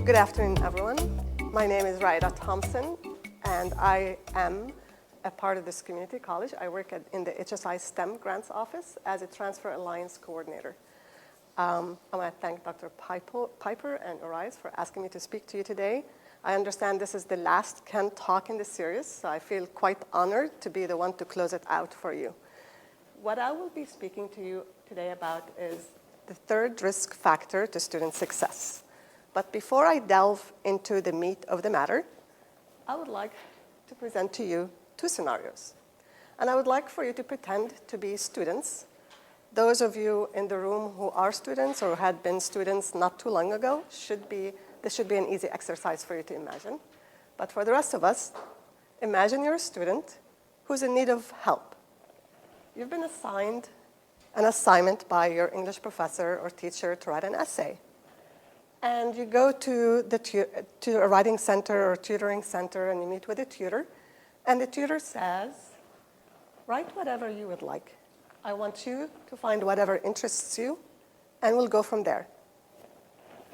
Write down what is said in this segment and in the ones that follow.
Good afternoon, everyone. My name is Raiida Thompson, and I am a part of this community college. I work in the HSI STEM Grants Office as a Transfer Alliance Coordinator. I want to thank Dr. Piper and Orize for asking me to speak to you today. I understand this is the last K.E.N talk in this series, so I feel quite honored to be the one to close it out for you. What I will be speaking to you today about is the third risk factor to student success. But before I delve into the meat of the matter, I would like to present to you two scenarios. And I would like for you to pretend to be students. Those of you in the room who are students or had been students not too long ago, this should be an easy exercise for you to imagine. But for the rest of us, imagine you're a student who's in need of help. You've been assigned an assignment by your English professor or teacher to write an essay. And you go to a writing center or tutoring center and you meet with a tutor. And the tutor says, write whatever you would like. I want you to find whatever interests you, and we'll go from there.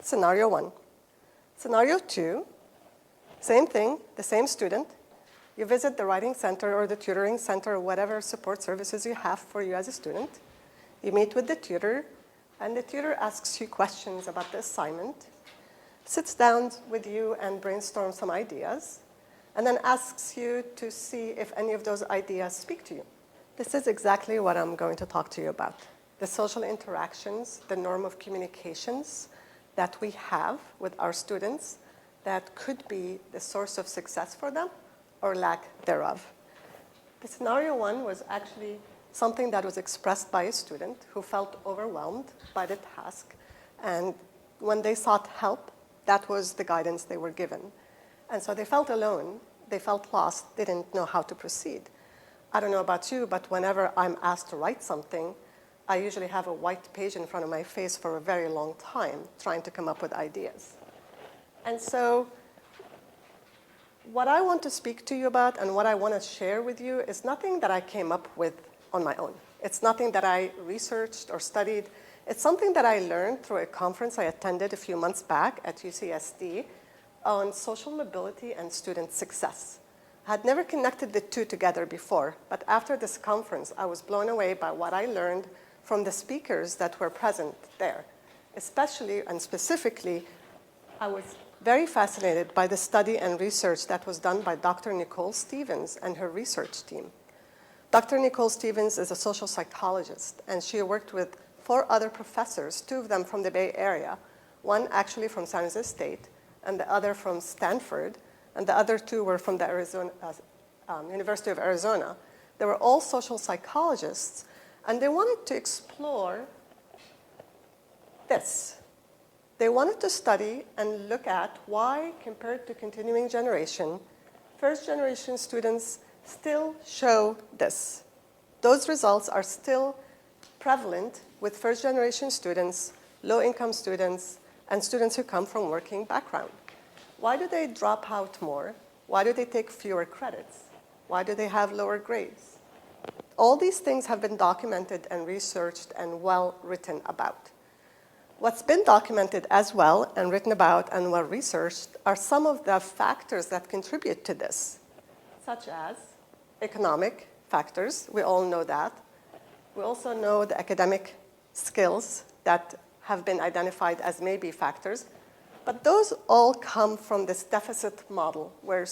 Scenario one. Scenario two, same thing, the same student. You visit the writing center or the tutoring center or whatever support services you have for you as a student. You meet with the tutor, and the tutor asks you questions about the assignment, sits down with you and brainstorms some ideas, and then asks you to see if any of those ideas speak to you. This is exactly what I'm going to talk to you about. The social interactions, the norm of communications that we have with our students that could be the source of success for them or lack thereof. The scenario one was actually something that was expressed by a student who felt overwhelmed by the task. And when they sought help, that was the guidance they were given. And so they felt alone, they felt lost, they didn't know how to proceed. I don't know about you, but whenever I'm asked to write something, I usually have a white page in front of my face for a very long time, trying to come up with ideas. And so what I want to speak to you about and what I want to share with you is nothing that I came up with on my own. It's nothing that I researched or studied. It's something that I learned through a conference I attended a few months back at UCSD on social mobility and student success. I had never connected the two together before, but after this conference, I was blown away by what I learned from the speakers that were present there. Especially and specifically, I was very fascinated by the study and research that was done by Dr. Nicole Stevens and her research team. Dr. Nicole Stevens is a social psychologist, and she worked with 4 other professors, 2 of them from the Bay Area, one actually from San Jose State, and the other from Stanford, and the other 2 were from the University of Arizona. They were all social psychologists, and they wanted to explore this. They wanted to study and look at why, compared to continuing generation, first-generation students still show this. Those results are still prevalent with first-generation students, low-income students, and students who come from working background. Why do they drop out more? Why do they take fewer credits? Why do they have lower grades? All these things have been documented and researched and well written about. What's been documented as well and written about and well researched are some of the factors that contribute to this, such as economic factors. We all know that. We also know the academic skills that have been identified as maybe factors. But those all come from this deficit model where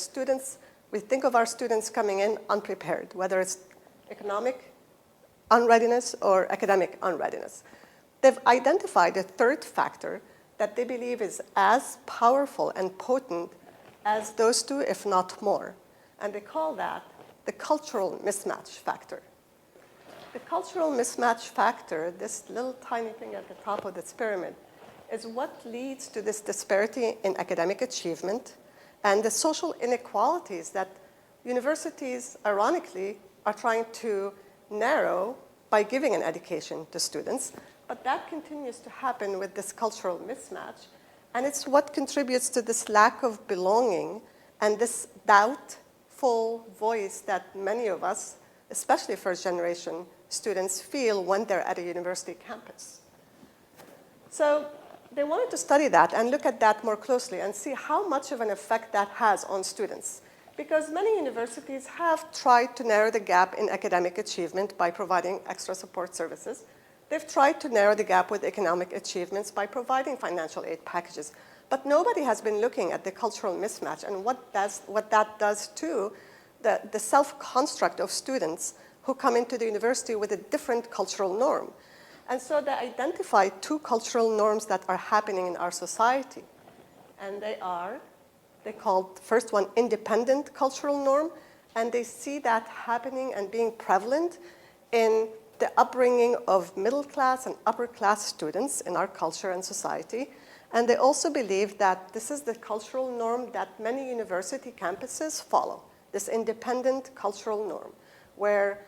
we think of our students coming in unprepared, whether it's economic unreadiness or academic unreadiness. They've identified a third factor that they believe is as powerful and potent as those 2, if not more. And they call that the cultural mismatch factor. The cultural mismatch factor, this little tiny thing at the top of this pyramid, is what leads to this disparity in academic achievement and the social inequalities that universities, ironically, are trying to narrow by giving an education to students. But that continues to happen with this cultural mismatch. And it's what contributes to this lack of belonging and this doubtful voice that many of us, especially first-generation students, feel when they're at a university campus. So they wanted to study that and look at that more closely and see how much of an effect that has on students. Because many universities have tried to narrow the gap in academic achievement by providing extra support services. They've tried to narrow the gap with economic achievements by providing financial aid packages. But nobody has been looking at the cultural mismatch and what that does to the self-construct of students who come into the university with a different cultural norm. And so they identified two cultural norms that are happening in our society. And they called the first one independent cultural norm, and they see that happening and being prevalent in the upbringing of middle class and upper class students in our culture and society. And they also believe that this is the cultural norm that many university campuses follow, this independent cultural norm, where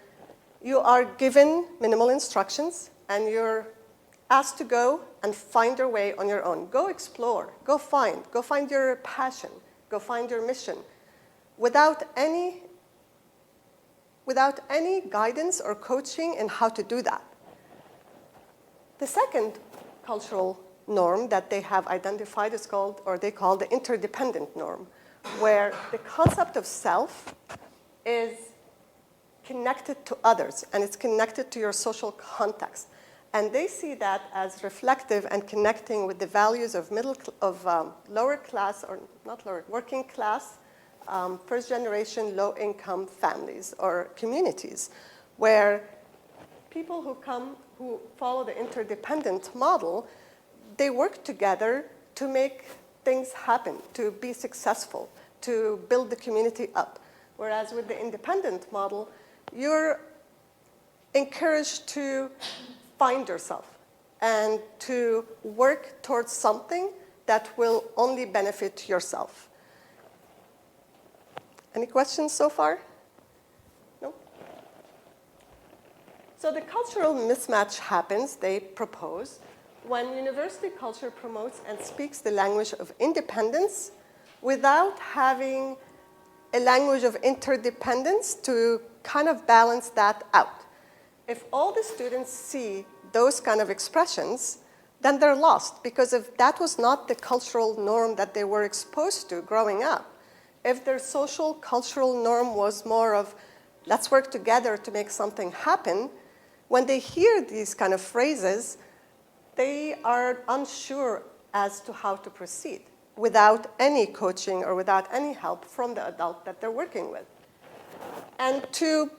you are given minimal instructions and you're asked to go and find your way on your own. Go explore, go find your passion, go find your mission, without any guidance or coaching in how to do that. The second cultural norm that they have identified is called, or they call the interdependent norm, where the concept of self is connected to others and it's connected to your social context. And they see that as reflective and connecting with the values of lower class, or not lower, working class, first generation, low income families or communities, where people who follow the interdependent model, they work together to make things happen, to be successful, to build the community up. Whereas with the independent model, you're encouraged to find yourself and to work towards something that will only benefit yourself. Any questions so far? No? So the cultural mismatch happens, they propose, when university culture promotes and speaks the language of independence without having a language of interdependence to kind of balance that out. If all the students see those kind of expressions, then they're lost, because if that was not the cultural norm that they were exposed to growing up, if their social cultural norm was more of, let's work together to make something happen, when they hear these kind of phrases, they are unsure as to how to proceed without any coaching or without any help from the adult that they're working with. And to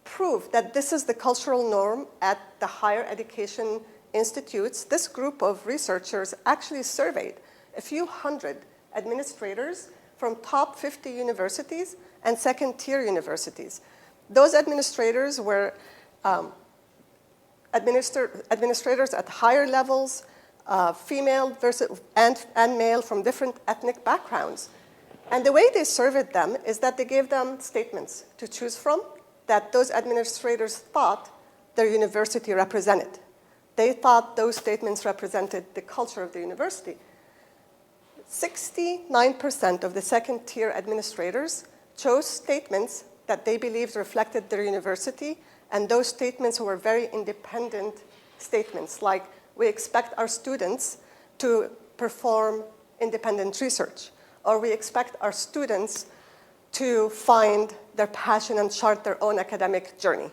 prove that this is the cultural norm at the higher education institutes, this group of researchers actually surveyed a few hundred administrators from top 50 universities and second-tier universities. Those administrators were administrators at higher levels, female and male from different ethnic backgrounds. And the way they surveyed them is that they gave them statements to choose from that those administrators thought their university represented. They thought those statements represented the culture of the university. 69% of the second-tier administrators chose statements that they believed reflected their university, and those statements were very independent statements, like, we expect our students to perform independent research, or we expect our students to find their passion and chart their own academic journey.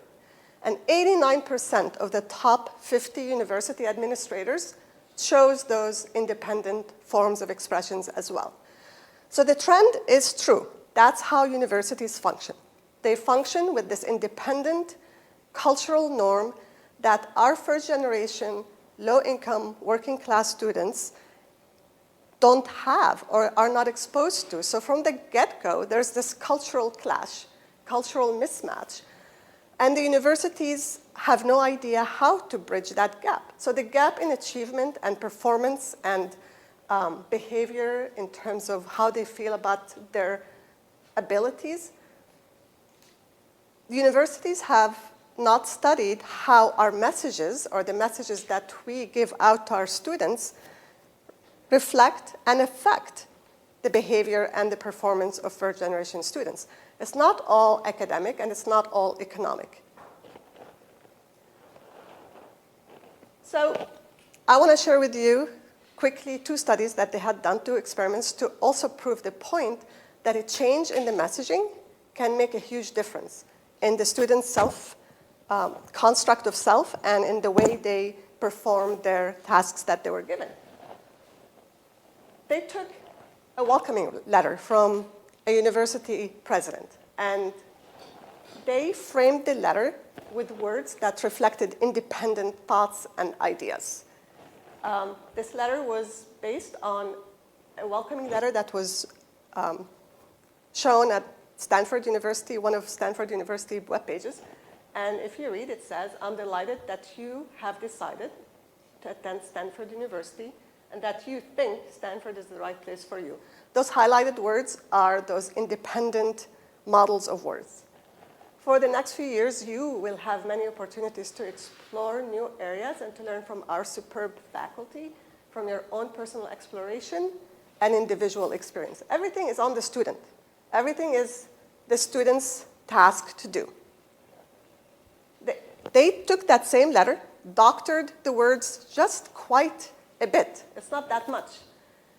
And 89% of the top 50 university administrators chose those independent forms of expressions as well. So the trend is true. That's how universities function. They function with this independent cultural norm that our first generation, low-income, working-class students don't have or are not exposed to. So from the get-go, there's this cultural clash, cultural mismatch. And the universities have no idea how to bridge that gap. So the gap in achievement and performance and behavior in terms of how they feel about their abilities, the universities have not studied how our messages, or the messages that we give out to our students, reflect and affect the behavior and the performance of first-generation students. It's not all academic and it's not all economic. So I want to share with you quickly 2 studies that they had done, 2 experiments, to also prove the point that a change in the messaging can make a huge difference in the student's construct of self and in the way they perform their tasks that they were given. They took a welcoming letter from a university president, and they framed the letter with words that reflected independent thoughts and ideas. This letter was based on a welcoming letter that was shown at Stanford University, one of Stanford University web pages. And if you read, it says, "I'm delighted that you have decided to attend Stanford University and that you think Stanford is the right place for you." Those highlighted words are those independent models of words. For the next few years, you will have many opportunities to explore new areas and to learn from our superb faculty, from your own personal exploration and individual experience. Everything is on the student. Everything is the student's task to do. They took that same letter, doctored the words just quite a bit. It's not that much.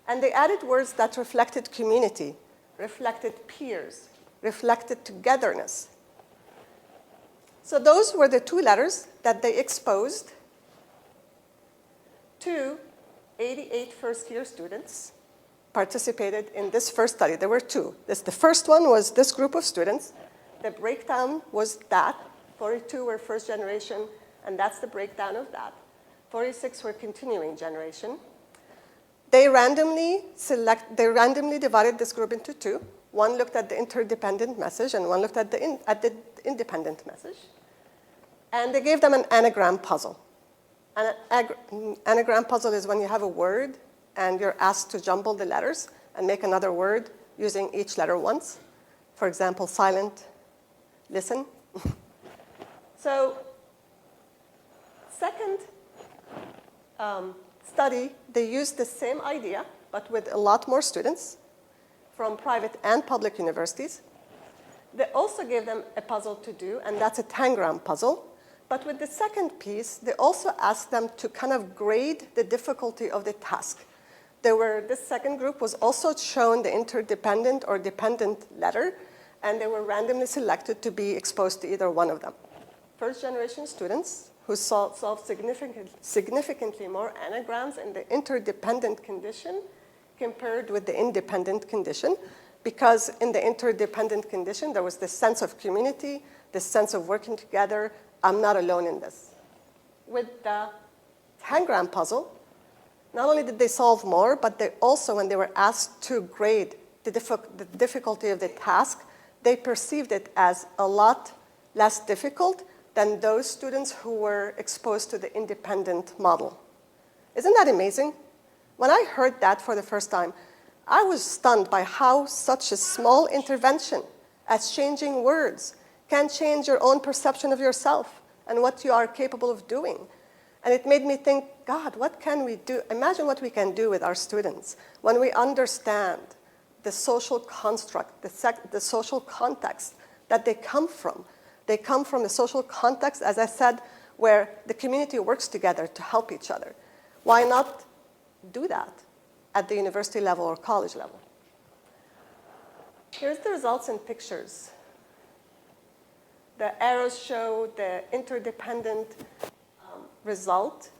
And they added words that reflected community, reflected peers, reflected togetherness. So those were the 2 letters that they exposed to 88 first-year students participated in this first study. There were 2. The first one was this group of students. The breakdown was that. 42 were first generation, and that's the breakdown of that. 46 were continuing generation. They randomly divided this group into 2. One looked at the interdependent message, and one looked at the independent message. And they gave them an anagram puzzle. An anagram puzzle is when you have a word, and you're asked to jumble the letters and make another word using each letter once. For example, silent, listen. So, second study, they used the same idea, but with a lot more students from private and public universities. They also gave them a puzzle to do, and that's a tangram puzzle. But with the second piece, they also asked them to kind of grade the difficulty of the task. This second group was also shown the interdependent or dependent letter, and they were randomly selected to be exposed to either one of them. First-generation students who solved significantly more anagrams in the interdependent condition compared with the independent condition, because in the interdependent condition, there was this sense of community, this sense of working together. I'm not alone in this. With the tangram puzzle, not only did they solve more, but they also, when they were asked to grade the difficulty of the task, they perceived it as a lot less difficult than those students who were exposed to the independent model. Isn't that amazing? When I heard that for the first time, I was stunned by how such a small intervention as changing words can change your own perception of yourself and what you are capable of doing. And it made me think, God, what can we do? Imagine what we can do with our students when we understand the social construct, the social context that they come from. They come from a social context, as I said, where the community works together to help each other. Why not do that at the university level or college level? Here's the results in pictures. The arrows show the interdependent result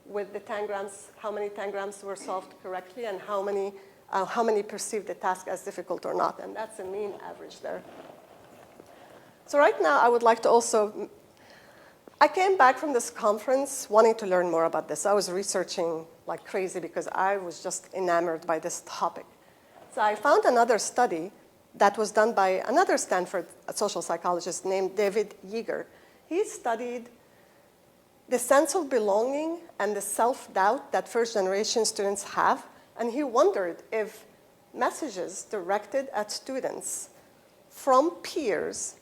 with the tangrams, how many tangrams were solved correctly and how many perceived the task as difficult or not. And that's a mean average there. So right now, I would like to I came back from this conference wanting to learn more about this. I was researching like crazy because I was just enamored by this topic. So I found another study that was done by another Stanford social psychologist named David Yeager. He studied the sense of belonging and the self-doubt that first-generation students have, and he wondered if messages directed at students from peers,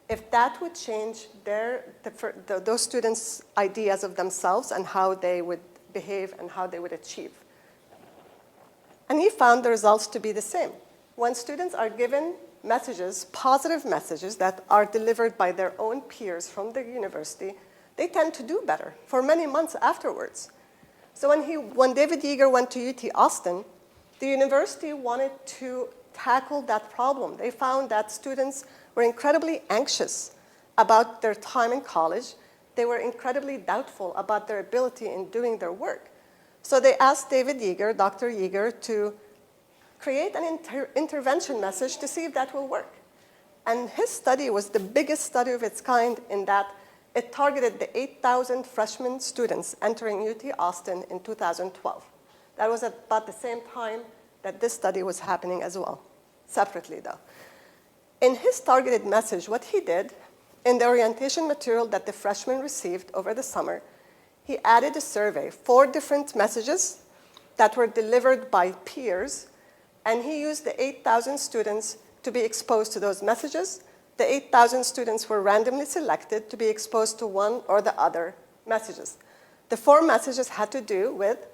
if that would change those students' ideas of themselves and how they would behave and how they would achieve. And he found the results to be the same. When students are given messages, positive messages that are delivered by their own peers from the university, they tend to do better for many months afterwards. So when David Yeager went to UT Austin, the university wanted to tackle that problem. They found that students were incredibly anxious about their time in college. They were incredibly doubtful about their ability in doing their work. So they asked David Yeager, Dr. Yeager, to create an intervention message to see if that will work. And his study was the biggest study of its kind in that it targeted the 8,000 freshman students entering UT Austin in 2012. That was at about the same time that this study was happening as well, separately though. In his targeted message, what he did, in the orientation material that the freshmen received over the summer, he added a survey, 4 different messages that were delivered by peers, and he used the 8,000 students to be exposed to those messages. The 8,000 students were randomly selected to be exposed to one or the other messages. The 4 messages had to do with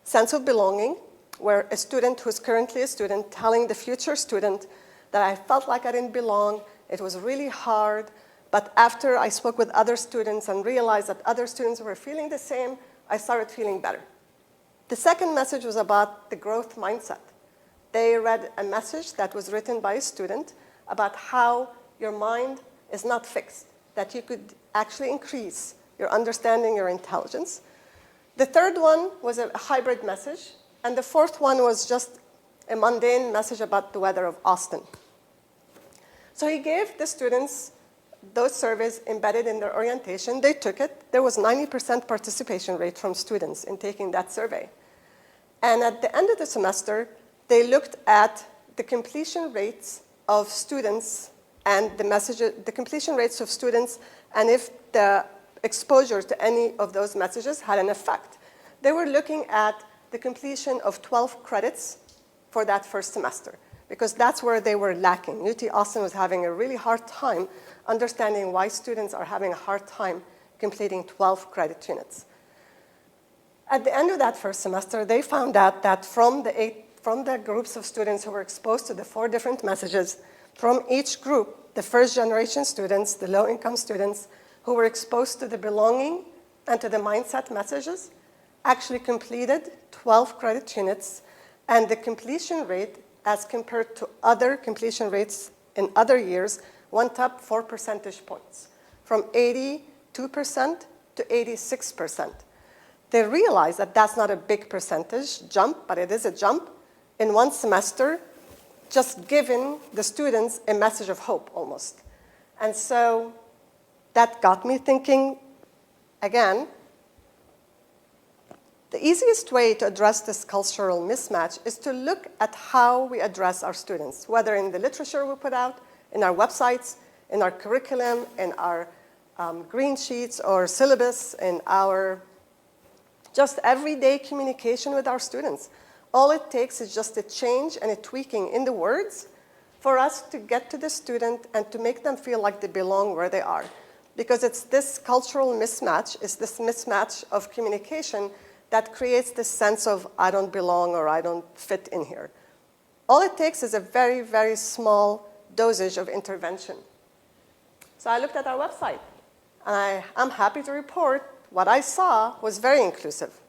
sense of belonging, where a student who's currently a student telling the future student that I felt like I didn't belong, it was really hard, but after I spoke with other students and realized that other students were feeling the same, I started feeling better. The second message was about the growth mindset. They read a message that was written by a student about how your mind is not fixed, that you could actually increase your understanding, your intelligence. The third one was a hybrid message, and the fourth one was just a mundane message about the weather of Austin. So he gave the students those surveys embedded in their orientation. They took it. There was 90% participation rate from students in taking that survey. And at the end of the semester, they looked at the completion rates of students and the completion rates of students, and if the exposure to any of those messages had an effect. They were looking at the completion of 12 credits for that first semester, because that's where they were lacking. UT Austin was having a really hard time understanding why students are having a hard time completing 12 credit units. At the end of that first semester, they found out that from the groups of students who were exposed to the 4 different messages, from each group, the first-generation students, the low-income students, who were exposed to the belonging and to the mindset messages, actually completed 12 credit units, and the completion rate, as compared to other completion rates in other years, went up 4 percentage points, from 82% to 86%. They realized that that's not a big percentage jump, but it is a jump in one semester, just giving the students a message of hope almost. And so that got me thinking again. The easiest way to address this cultural mismatch is to look at how we address our students, whether in the literature we put out, in our websites, in our curriculum, in our green sheets or syllabus, in our just everyday communication with our students. All it takes is just a change and a tweaking in the words for us to get to the student and to make them feel like they belong where they are. Because it's this cultural mismatch, it's this mismatch of communication that creates this sense of I don't belong or I don't fit in here. All it takes is a very, very small dosage of intervention. So I looked at our website, and I'm happy to report what I saw was very inclusive.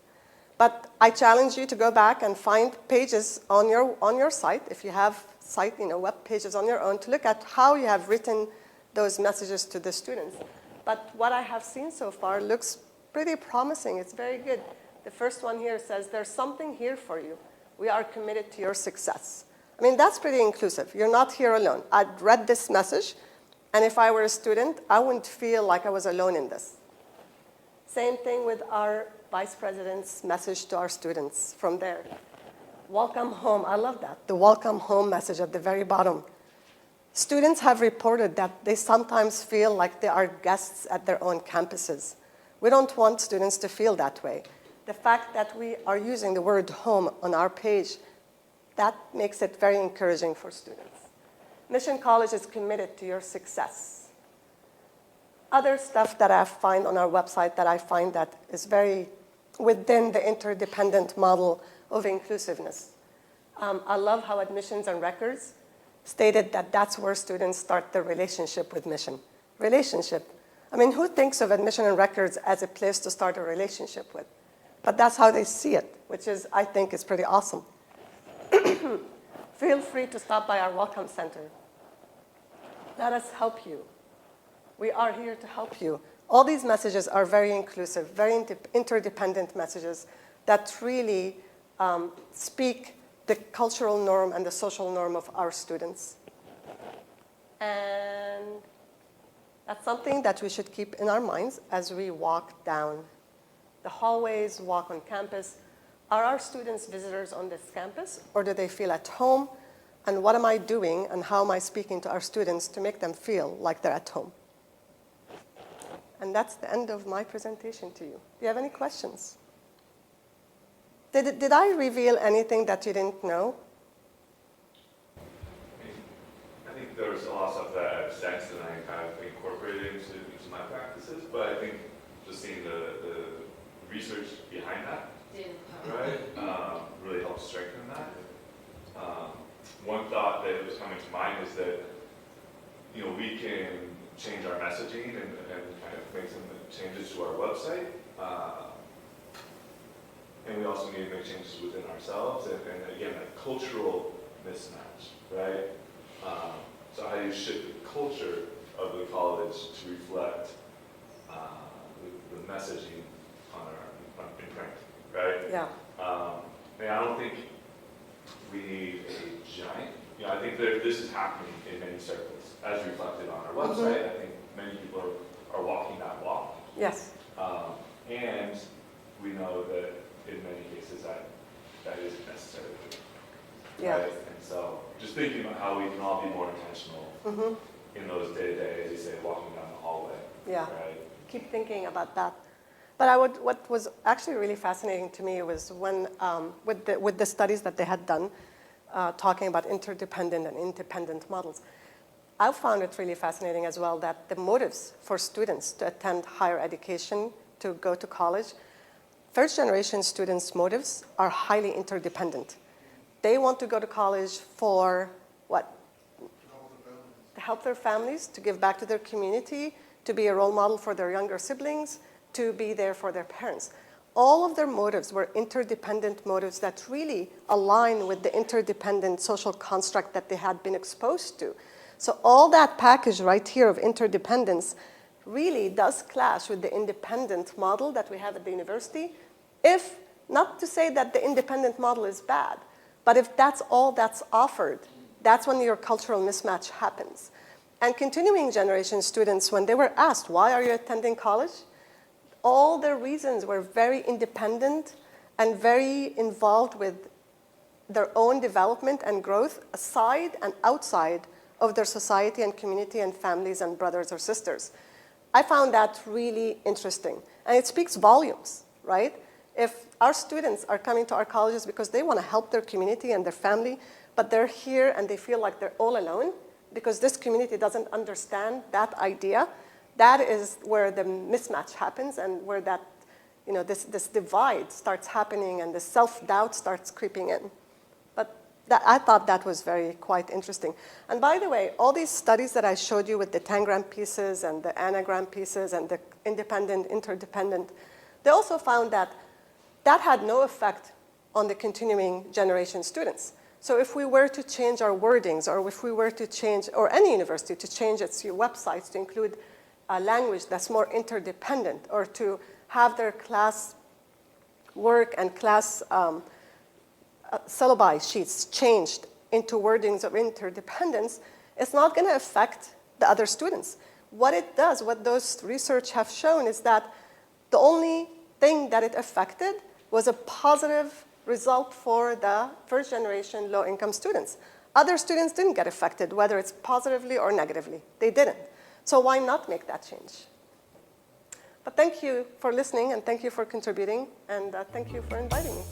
But I challenge you to go back and find pages on your site, if you have web pages on your own, to look at how you have written those messages to the students. But what I have seen so far looks pretty promising. It's very good. The first one here says, there's something here for you. We are committed to your success. I mean, that's pretty inclusive. You're not here alone. I'd read this message, and if I were a student, I wouldn't feel like I was alone in this. Same thing with our vice president's message to our students from there. Welcome home. I love that. The welcome home message at the very bottom. Students have reported that they sometimes feel like they are guests at their own campuses. We don't want students to feel that way. The fact that we are using the word home on our page, that makes it very encouraging for students. Mission College is committed to your success. Other stuff that I find on our website that I find that is very within the interdependent model of inclusiveness. I love how admissions and records stated that that's where students start their relationship with Mission. Relationship. I mean, who thinks of admission and records as a place to start a relationship with? But that's how they see it, which is, I think, is pretty awesome. Feel free to stop by our Welcome Center. Let us help you. We are here to help you. All these messages are very inclusive, very interdependent messages that really speak the cultural norm and the social norm of our students. And that's something that we should keep in our minds as we walk down the hallways, walk on campus. Are our students visitors on this campus, or do they feel at home? And what am I doing, and how am I speaking to our students to make them feel like they're at home? And that's the end of my presentation to you. Do you have any questions? Did I reveal anything that you didn't know? I think there was a lot of stuff that I've sensed and I kind of incorporated into my practices, but I think just seeing the research behind that, right, really helps strengthen that. One thought that was coming to mind is that, we can change our messaging and kind of make some changes to our website. And we also need to make changes within ourselves, and again, that cultural mismatch, right? So how do you shift the culture of the college to reflect the messaging in print, right? Yeah. And I don't think we need a giant, I think that this is happening in many circles, as reflected on our website. I think many people are walking that walk. Yes. And we know that in many cases that isn't necessary. Yeah. Right? And so just thinking about how we can all be more intentional in those day-to-day, as you say, walking down the hallway. Yeah. Right? Keep thinking about that. But what was actually really fascinating to me was when, with the studies that they had done, talking about interdependent and independent models, I found it really fascinating as well that the motives for students to attend higher education, to go to college, first-generation students' motives are highly interdependent. They want to go to college for what? To help their families, to give back to their community, to be a role model for their younger siblings, to be there for their parents. All of their motives were interdependent motives that really align with the interdependent social construct that they had been exposed to. So all that package right here of interdependence really does clash with the independent model that we have at the university. If, not to say that the independent model is bad, but if that's all that's offered, that's when your cultural mismatch happens. And continuing generation students, when they were asked, why are you attending college? All their reasons were very independent and very involved with their own development and growth aside and outside of their society and community and families and brothers or sisters. I found that really interesting. And it speaks volumes, right? If our students are coming to our colleges because they want to help their community and their family, but they're here and they feel like they're all alone because this community doesn't understand that idea, that is where the mismatch happens and where that, this divide starts happening and the self-doubt starts creeping in. But I thought that was quite interesting. And by the way, all these studies that I showed you with the tangram pieces and the anagram pieces and the independent, interdependent, they also found that had no effect on the continuing generation students. So if we were to change our wordings, or if we were to change, or any university to change its websites to include a language that's more interdependent, or to have their class work and class syllabi sheets changed into wordings of interdependence, it's not going to affect the other students. What it does, what those research have shown, is that the only thing that it affected was a positive result for the first-generation low-income students. Other students didn't get affected, whether it's positively or negatively. They didn't. So why not make that change? But thank you for listening, and thank you for contributing, and thank you for inviting me.